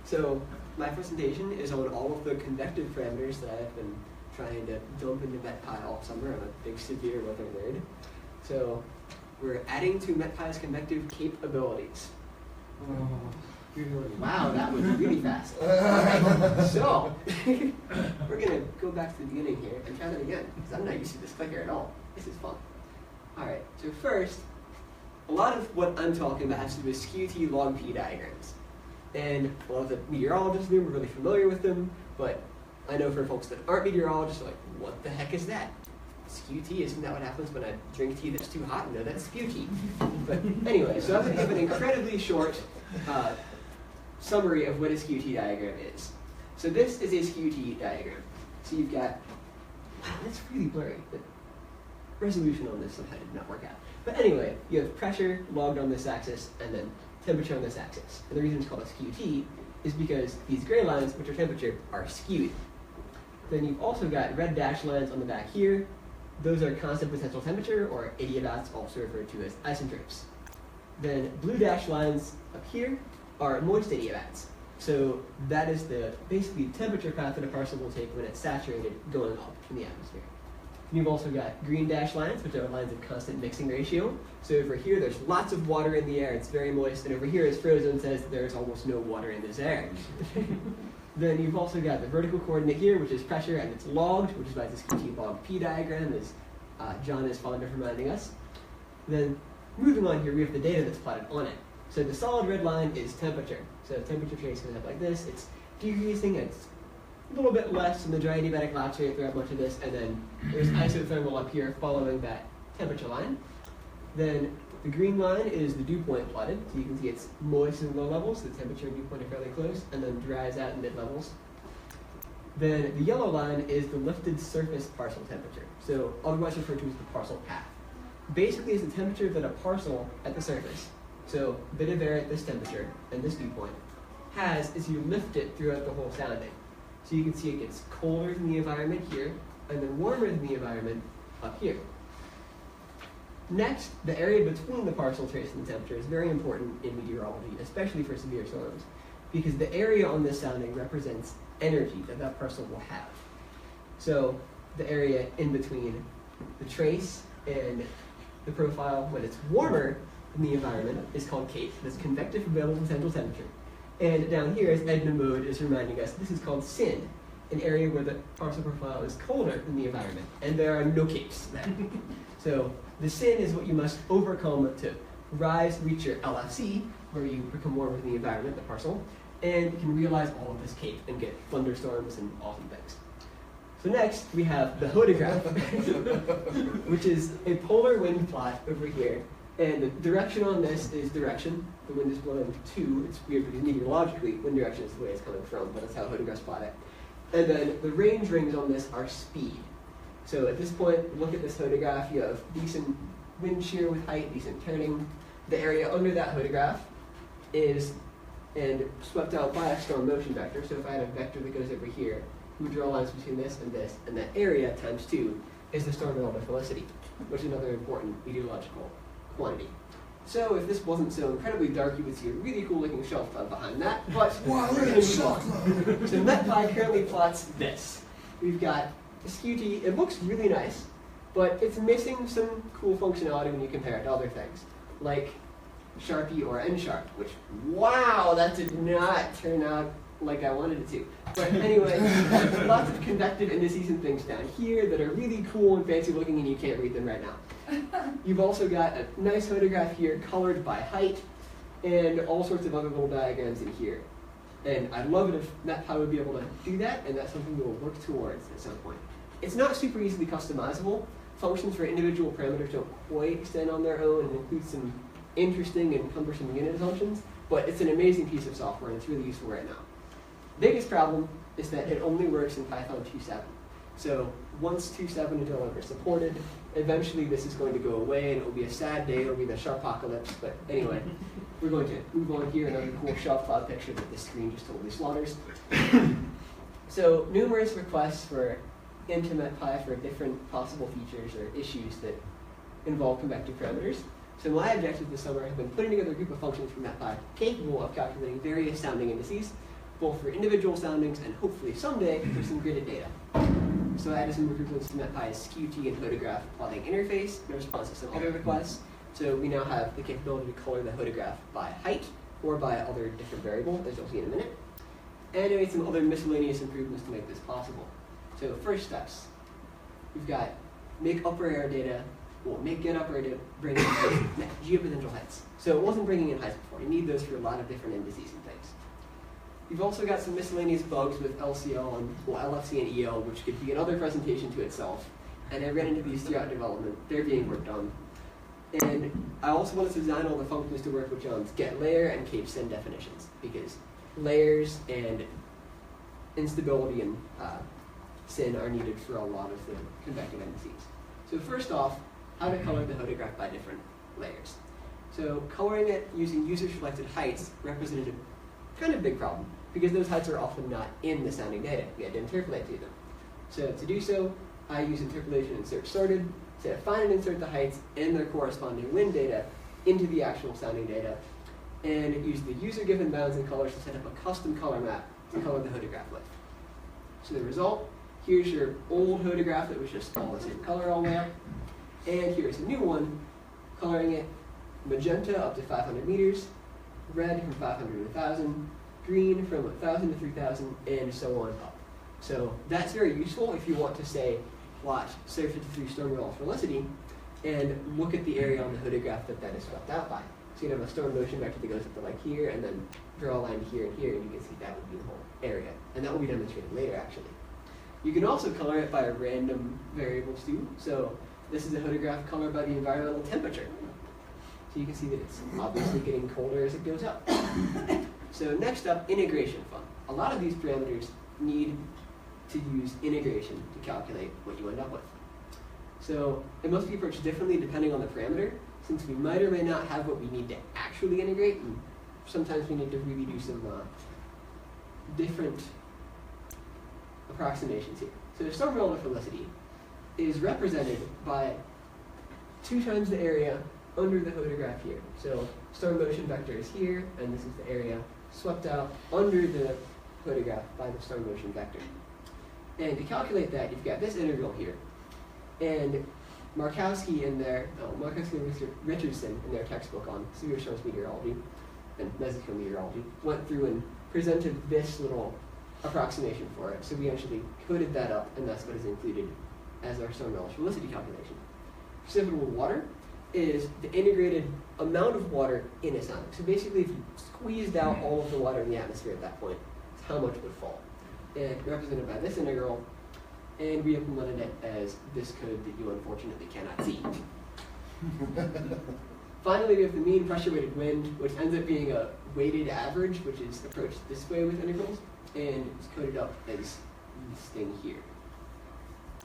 So my presentation is on all of the convective parameters that I've been trying to dump into MetPy all summer. I'm a big severe weather nerd. So we're adding to MetPy's convective capabilities. Wow, that was really fast. Alright, so we're going to go back to the beginning here and try that again, because I'm not used to this clicker at all. This is fun. Alright, so first, a lot of what I'm talking about has to do with skew-T log P diagrams. And a lot of the meteorologists in the room are really familiar with them, but I know for folks that aren't meteorologists, like, what the heck is that? Skew-T, isn't that what happens when I drink tea that's too hot? No, that's skew-T. But anyway, so I'm going to give an incredibly short summary of what a skew-T diagram is. So this is a skew-T diagram. So you've got, wow, that's really blurry. The resolution on this somehow did not work out. But anyway, you have pressure logged on this axis and then temperature on this axis. And the reason it's called a skew-T is because these gray lines, which are temperature, are skewed. Then you've also got red dashed lines on the back here. Those are constant potential temperature, or adiabats, also referred to as isentropies. Then blue dashed lines up here are moist adiabats. So that is the basically temperature path that a parcel will take when it's saturated going up in the atmosphere. And you've also got green dashed lines, which are lines of constant mixing ratio. So over here, there's lots of water in the air, it's very moist, and over here, as Frozone says, there's almost no water in this air. Then you've also got the vertical coordinate here, which is pressure, and it's logged, which is why it's a skew-T log P diagram, as John is fond of reminding us. Then moving on here, we have the data that's plotted on it. So the solid red line is temperature. So temperature trace goes up like this. It's decreasing, it's a little bit less in the dry adiabatic lapse rate throughout much of this, and then there's isothermal up here following that temperature line. Then the green line is the dew point plotted, so you can see it's moist in low levels, so the temperature and dew point are fairly close, and then dries out in mid levels. Then the yellow line is the lifted surface parcel temperature, so otherwise referred to as the parcel path. Basically, it's the temperature that a parcel at the surface, so a bit of air at this temperature and this dew point, has as you lift it throughout the whole sounding. So you can see it gets colder than the environment here, and then warmer than the environment up here. Next, the area between the parcel trace and the temperature is very important in meteorology, especially for severe storms, because the area on this sounding represents energy that that parcel will have. So the area in between the trace and the profile when it's warmer than the environment is called CAPE. That's convective available potential temperature. And down here, as Edna Mode is reminding us, this is called SIN, an area where the parcel profile is colder than the environment, and there are no CAPEs there. So the SIN is what you must overcome to reach your LFC, where you become warmer than the environment, the parcel, and you can realize all of this CAPE and get thunderstorms and awesome things. So next, we have the hodograph, which is a polar wind plot over here. And the direction on this is direction. The wind is blowing to. It's weird because meteorologically, wind direction is the way it's coming from, but that's how hodographs plot it. And then the range rings on this are speed. So at this point, look at this hodograph. You have decent wind shear with height, decent turning. The area under that hodograph is swept out by a storm motion vector. So if I had a vector that goes over here, we draw lines between this, and that area times 2 is the storm relative velocity, which is another important meteorological quantity. So if this wasn't so incredibly dark, you would see a really cool looking shelf cloud behind that, but wow, we're going to move on. So MetPy currently plots this. We've got a skew-T. It looks really nice, but it's missing some cool functionality when you compare it to other things, like Sharpie or N-Sharp, which, wow, that did not turn out like I wanted it to. But anyway, there's lots of convective indices and things down here that are really cool and fancy looking, and you can't read them right now. You've also got a nice photograph here colored by height, and all sorts of other little diagrams in here. And I'd love it if MetPy would be able to do that, and that's something we'll work towards at some point. It's not super easily customizable. Functions for individual parameters don't quite extend on their own and include some interesting and cumbersome unit assumptions, but it's an amazing piece of software, and it's really useful right now. Biggest problem is that it only works in Python 2.7. So once 2.7 is no longer supported, eventually this is going to go away, and it will be a sad day. It will be the Sharpocalypse. But anyway, we're going to move on here. Another cool shelf cloud picture that this screen just totally slaughters. So numerous requests into MetPy for different possible features or issues that involve convective parameters. So my objective this summer has been putting together a group of functions from MetPy capable of calculating various sounding indices. both for individual soundings and hopefully someday for some gridded data. So I added some improvements to NetPy's SKUT and photograph plotting interface in response to some other requests. So we now have the capability to color the photograph by height or by other different variable, as you'll see in a minute. And I made some other miscellaneous improvements to make this possible. So first steps, we've got make upper arrow data, well, make get upper arrow data, bring in geopotential heights. So it wasn't bringing in heights before. You need those for a lot of different indices and things. You've also got some miscellaneous bugs with LCL and LFC and EL, which could be another presentation to itself. And I ran into these throughout development. They're being worked on. And I also wanted to design all the functions to work with John's get layer and cape sin definitions, because layers and instability and sin are needed for a lot of the convective indices. So first off, how to color the photograph by different layers. So coloring it using user-selected heights represented a kind of big problem, because those heights are often not in the sounding data. We had to interpolate through them. So to do so, I use interpolation and search sorted to find and insert the heights and their corresponding wind data into the actual sounding data, and use the user-given bounds and colors to set up a custom color map to color the photograph with. So the result, here's your old photograph that was just all the same color all the way up, and here's a new one, coloring it magenta up to 500 meters, red from 500 to 1,000, green from 1,000 to 3,000, and so on up. So that's very useful if you want to say, plot surface through storm relative velocity, and look at the area on the photograph that is swept out by. So you have a storm motion vector that goes up to like here, and then draw a line here and here, and you can see that would be the whole area. And that will be demonstrated later, actually. You can also color it by a random variables too. So this is a photograph colored by the environmental temperature. So you can see that it's obviously getting colder as it goes up. So next up, integration fun. A lot of these parameters need to use integration to calculate what you end up with. So it must be approached differently depending on the parameter, since we might or may not have what we need to actually integrate, and sometimes we need to really do some different approximations here. So storm relative velocity is represented by 2 times the area under the photograph here. So storm motion vector is here, and this is the area swept out under the photograph by the storm motion vector. And to calculate that, you've got this integral here. And Markowski and Richardson in their textbook on severe storms meteorology and mesometeorology went through and presented this little approximation for it. So we actually coded that up, and that's what is included as our storm relative velocity calculation. Precipitable water is the integrated amount of water in a sounding. So basically, if you squeezed out all of the water in the atmosphere at that point, it's how much would fall. And represented by this integral, and we implemented it as this code that you unfortunately cannot see. Finally, we have the mean pressure-weighted wind, which ends up being a weighted average, which is approached this way with integrals, and it's coded up as this thing here.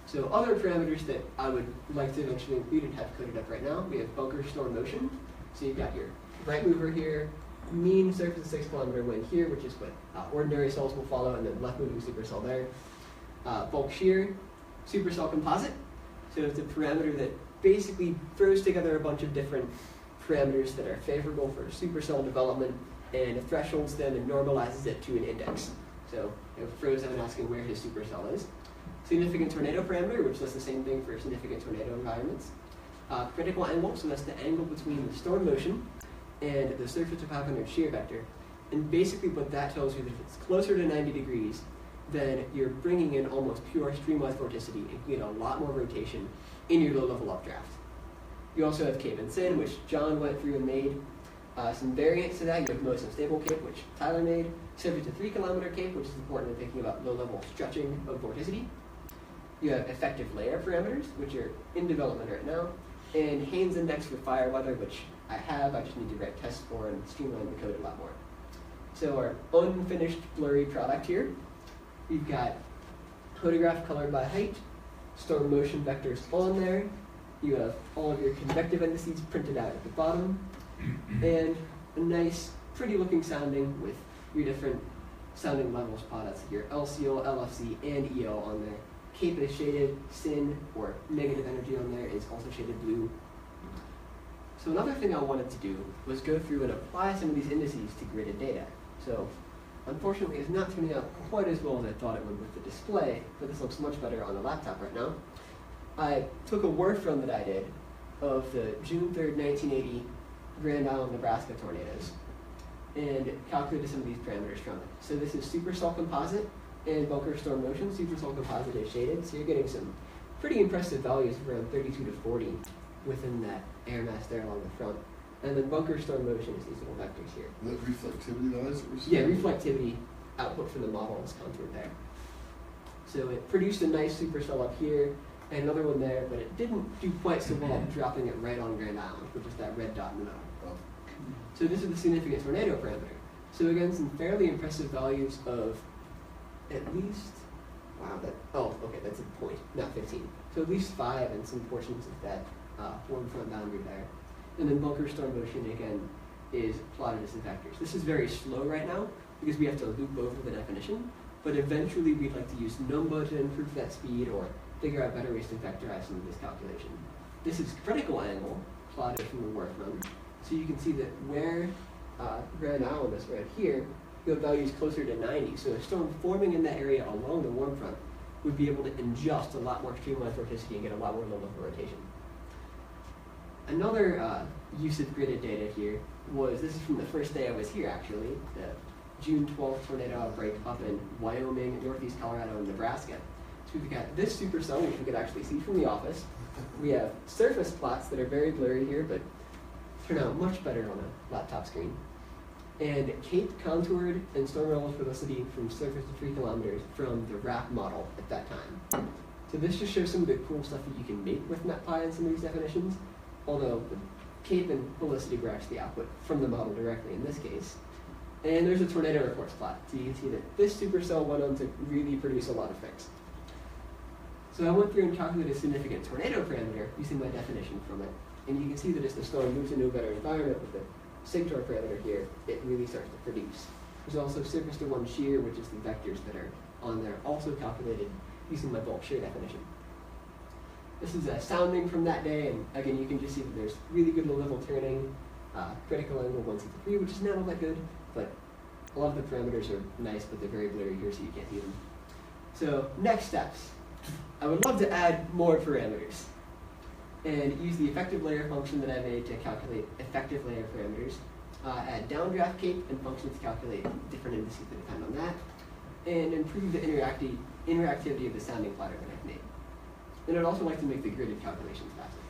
So other parameters that I would like to eventually include and have coded up right now, we have bunker storm motion. So you've got your right mover here, mean surface 6 kilometer wind here, which is what ordinary cells will follow, and then left moving supercell there. Bulk shear, supercell composite. So it's a parameter that basically throws together a bunch of different parameters that are favorable for supercell development and thresholds them and normalizes it to an index. So throws out asking where his supercell is. Significant tornado parameter, which does the same thing for significant tornado environments. Critical angle, so that's the angle between the storm motion and the surface to 500 shear vector. And basically what that tells you is if it's closer to 90 degrees, then you're bringing in almost pure streamwise vorticity and you get a lot more rotation in your low-level updraft. You also have cape and sin, which John went through and made. Some variants to that, you have most unstable cape, which Tyler made. Subject to 3 kilometer cape, which is important in thinking about low-level stretching of vorticity. You have effective layer parameters, which are in development right now. And Haynes index for fire weather, which I just need to write tests for and streamline the code a lot more. So our unfinished blurry product here, we've got photograph colored by height, storm motion vectors on there. You have all of your convective indices printed out at the bottom, and a nice, pretty looking sounding with your different sounding levels plotted. So your LCO, LFC, and EO on there. Cape is shaded, sin, or negative energy on there is also shaded blue. So another thing I wanted to do was go through and apply some of these indices to gridded data. So unfortunately is not turning out quite as well as I thought it would with the display, but this looks much better on a laptop right now. I took a work run that I did of the June 3rd, 1980 Grand Island, Nebraska tornadoes and calculated some of these parameters from it. So this is supercell composite and bunker storm motion. Supercell composite is shaded, so you're getting some pretty impressive values of around 32 to 40 within that air mass there along the front. And then bunker storm motion is these little vectors here. The reflectivity values that we're seeing? Yeah, reflectivity output from the model is contoured there. So it produced a nice supercell up here, and another one there, but it didn't do quite so well dropping it right on Grand Island, which is that red dot in the middle. Oh. So this is the significant tornado parameter. So again, some fairly impressive values of at least, wow, that's a point, not 15. So at least 5 in some portions of that warm front boundary there. And then bunker storm motion, again, is plotted as the vectors. This is very slow right now because we have to loop over the definition, but eventually we'd like to use NumBa to improve that speed or figure out better ways to vectorize some of this calculation. This is critical angle plotted from the work run. So you can see that where Grand Island is right here, you have values closer to 90. So a storm forming in that area along the warm front would be able to ingest a lot more streamlined vorticity and get a lot more level of rotation. Another use of gridded data here was, this is from the first day I was here actually, the June 12th tornado outbreak up in Wyoming, Northeast Colorado, and Nebraska. So we've got this supercell, which we could actually see from the office. We have surface plots that are very blurry here, but turn out much better on a laptop screen. And Cape contoured and storm level velocity from surface to 3 kilometers from the RAP model at that time. So this just shows some of the cool stuff that you can make with NetPy and some of these definitions, although the Cape and velocity were actually output from the model directly in this case. And there's a tornado reports plot, so you can see that this supercell went on to really produce a lot of things. So I went through and calculated a significant tornado parameter using my definition from it, and you can see that as the storm moves into a better environment with the sigtor parameter here, it really starts to produce. There's also surface to 1 shear, which is the vectors that are on there, also calculated using my bulk shear definition. This is a sounding from that day, and again, you can just see that there's really good low-level turning, critical angle 163, which is not all that good, but a lot of the parameters are nice, but they're very blurry here, so you can't see them. So next steps. I would love to add more parameters and use the effective layer function that I made to calculate effective layer parameters, add downdraft cape and functions to calculate different indices that depend on that, and improve the interactivity of the sounding plotter that I've made. And I'd also like to make the gridded calculations faster.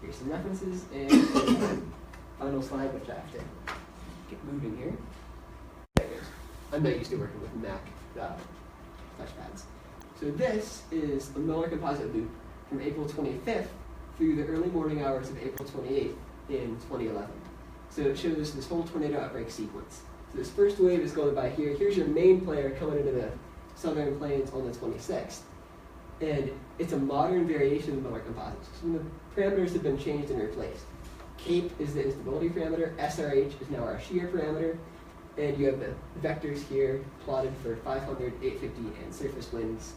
Here's some references and final slide, which I have to get moving here. There it goes. I'm not used to working with Mac touchpads. So this is a Miller composite loop from April 25th through the early morning hours of April 28th in 2011. So it shows this whole tornado outbreak sequence. So this first wave is going by here. Here's your main player coming into the southern plains on the 26th. And it's a modern variation of Miller composites. Some of the parameters have been changed and replaced. Cape is the instability parameter, SRH is now our shear parameter, and you have the vectors here plotted for 500, 850, and surface winds.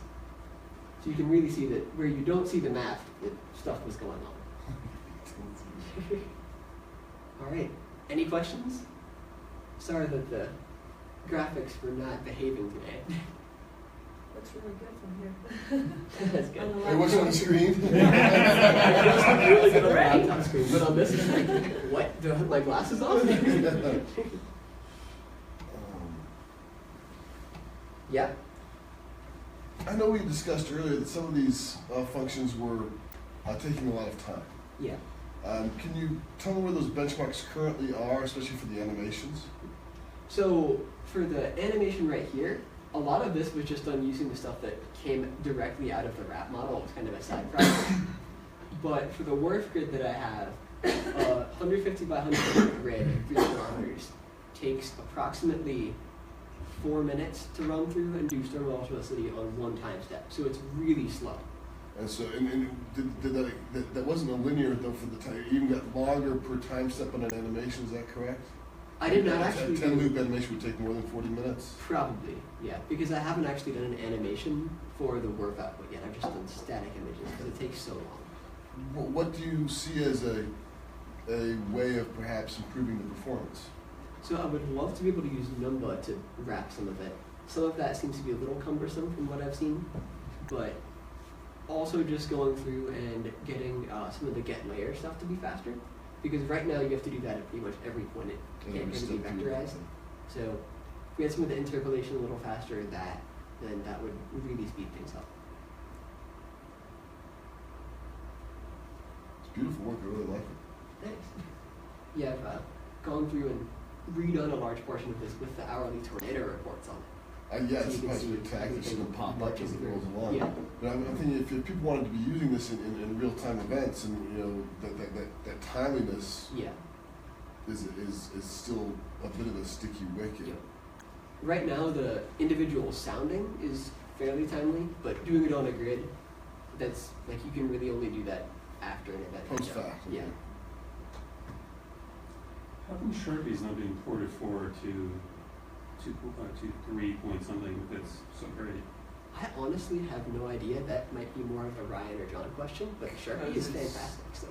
So you can really see that where you don't see the map, stuff was going on. All right, any questions? Sorry that the graphics were not behaving today. Looks really good from here. That's good. It was on the screen. It looks really good on the laptop screen, but on this it's like, what? Do I have my glasses off? Yeah. I know we discussed earlier that some of these functions were taking a lot of time. Yeah. Can you tell me where those benchmarks currently are, especially for the animations? So for the animation right here, a lot of this was just done using the stuff that came directly out of the RAP model. It was kind of a side project. But for the work grid that I have, 150 by 100 grid, 3 kilometers, takes approximately 4 minutes to run through and do storm velocity on 1 time step. So it's really slow. And so, that wasn't a linear though for the time. You even got longer per time step on an animation. Is that correct? I did not actually. A 10 loop animation would take more than 40 minutes. Probably, yeah, because I haven't actually done an animation for the work output yet. I've just done static images because it takes so long. What do you see as a way of perhaps improving the performance? So I would love to be able to use Numba to wrap some of it. Some of that seems to be a little cumbersome from what I've seen, but also just going through and getting some of the get layer stuff to be faster, because right now you have to do that at pretty much every point. It can't really be vectorized. So if we had some of the interpolation a little faster, then that would really speed things up. It's beautiful work. I really like it. Thanks. Yeah, I've gone through and redone a large portion of this with the hourly tornado reports on it. Yeah, So it's you can quite see spectacular. It's going to pop up as it rolls along. Yeah. But I'm thinking if people wanted to be using this in real-time events, and you know that timeliness Yeah. is still a bit of a sticky wicket. Yeah. Right now, the individual sounding is fairly timely, but doing it on a grid, that's like you can really only do that after an event. Post fact. Yeah. How come Sharpie's not being ported forward to 3 point something that's so great? I honestly have no idea. That might be more of a Ryan or John question, but Sharpie is fantastic. So.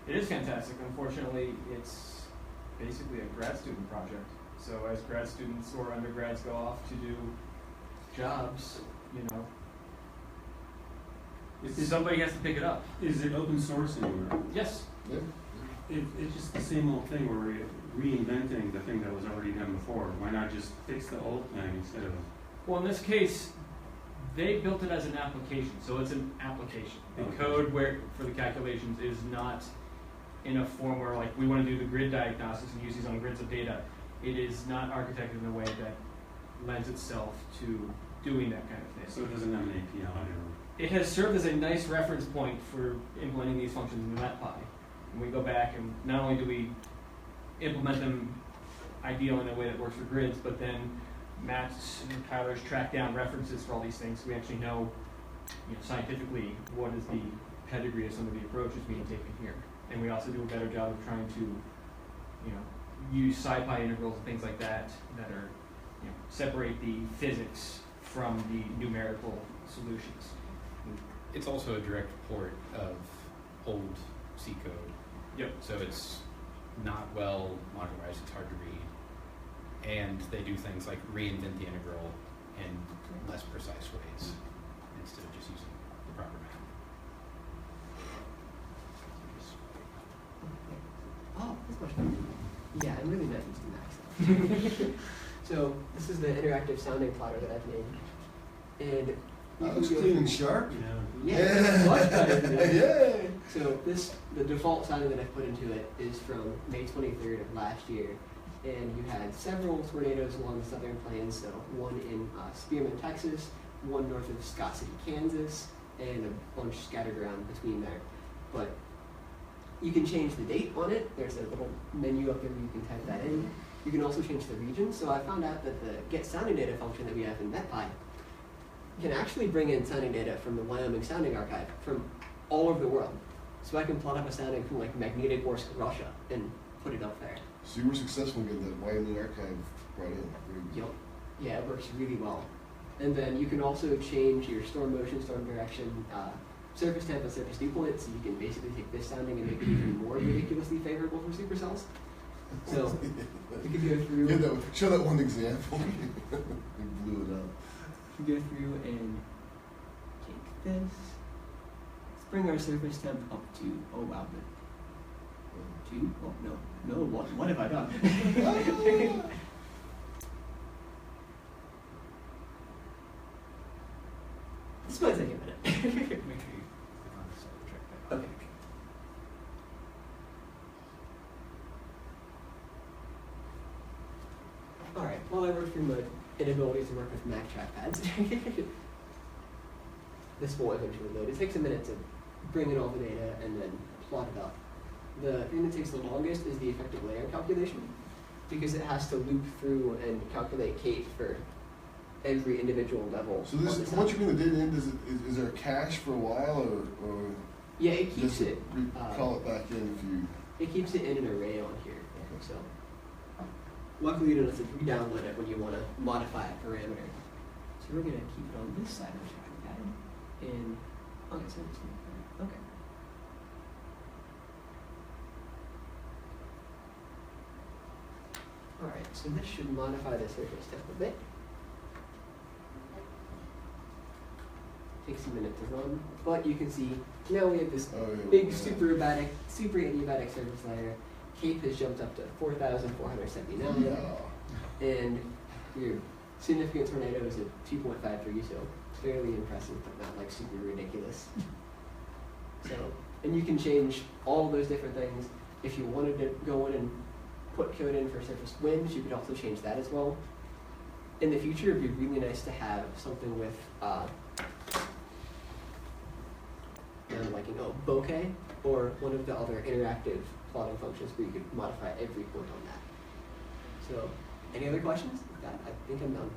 It is fantastic. Unfortunately, it's basically a grad student project. So as grad students or undergrads go off to do jobs, you know, somebody has to pick it up. Is it open source anywhere? Yes. Yeah. It's just the same old thing where we're reinventing the thing that was already done before. Why not just fix the old thing instead of... Well, in this case, they built it as an application, so it's an application. The Okay. code for the calculations is not in a form where, like, we want to do the grid diagnostics and use these on grids of data. It is not architected in a way that lends itself to doing that kind of thing. So it doesn't have an API or... It has served as a nice reference point for implementing these functions in NetPy. And we go back and not only do we implement them ideal in a way that works for grids, but then Matt's and Tyler's track down references for all these things. So we actually know, scientifically what is the pedigree of some of the approaches being taken here. And we also do a better job of trying to, use SciPy integrals and things like that are, separate the physics from the numerical solutions. It's also a direct port of old C code. Yep. So it's not well modularized, it's hard to read. And they do things like reinvent the integral in less precise ways instead of just using the proper method. Oh, that's much better. Yeah, I'm really not using that stuff. So this is the interactive sounding plotter that I've made. And That looks clean and sharp. Yeah. yeah, it's much better than that. Yay! So the default sounding that I've put into it is from May 23rd of last year. And you had several tornadoes along the southern plains, so one in Spearman, Texas, one north of Scott City, Kansas, and a bunch scattered around between there. But you can change the date on it. There's a little menu up there where you can type that in. You can also change the region. So I found out that the get sounding data function that we have in NetPy can actually bring in sounding data from the Wyoming Sounding Archive from all over the world. So I can plot up a sounding from like Magnitogorsk, Russia, and put it up there. So you were successful in getting that Wyoming archive brought in. Yep. Yeah, it works really well. And then you can also change your storm motion, storm direction, surface temp, and surface dew point, so you can basically take this sounding and make it even more ridiculously favorable for supercells. So we could go through. Show that one example. We blew it up. We go through and take this. Let's bring our surface temp up to, oh wow, but 2? Oh no, what have I done? This might take a minute. Make sure you click on this side track that. Okay. Alright, while I work through my inability to work with Mac trackpads, this will eventually load. It takes a minute to bring in all the data and then plot it up. The thing that takes the longest is the effective layer calculation, because it has to loop through and calculate Kate for every individual level. So this, once you bring the data in, is there a cache for a while, or yeah, it keeps just it. Call it back in if you. It keeps it in an array on here. Okay. So luckily you don't have to re-download it when you want to modify a parameter. So we're going to keep it on this side of the trackpad. And okay, so it's okay. Alright, so this should modify the surface just a bit. Takes a minute to run, but you can see now we have this Oh, yeah, big yeah. super adiabatic surface layer. Cape has jumped up to 4,479, Yeah. and your significant tornado is at 2.53, so fairly impressive, but not like super ridiculous. So, and you can change all of those different things. If you wanted to go in and put code in for surface winds, you could also change that as well. In the future, it'd be really nice to have something with I'm liking, bokeh, or one of the other interactive plotting functions where you could modify every point on that. So, any other questions? With that, I think I'm done.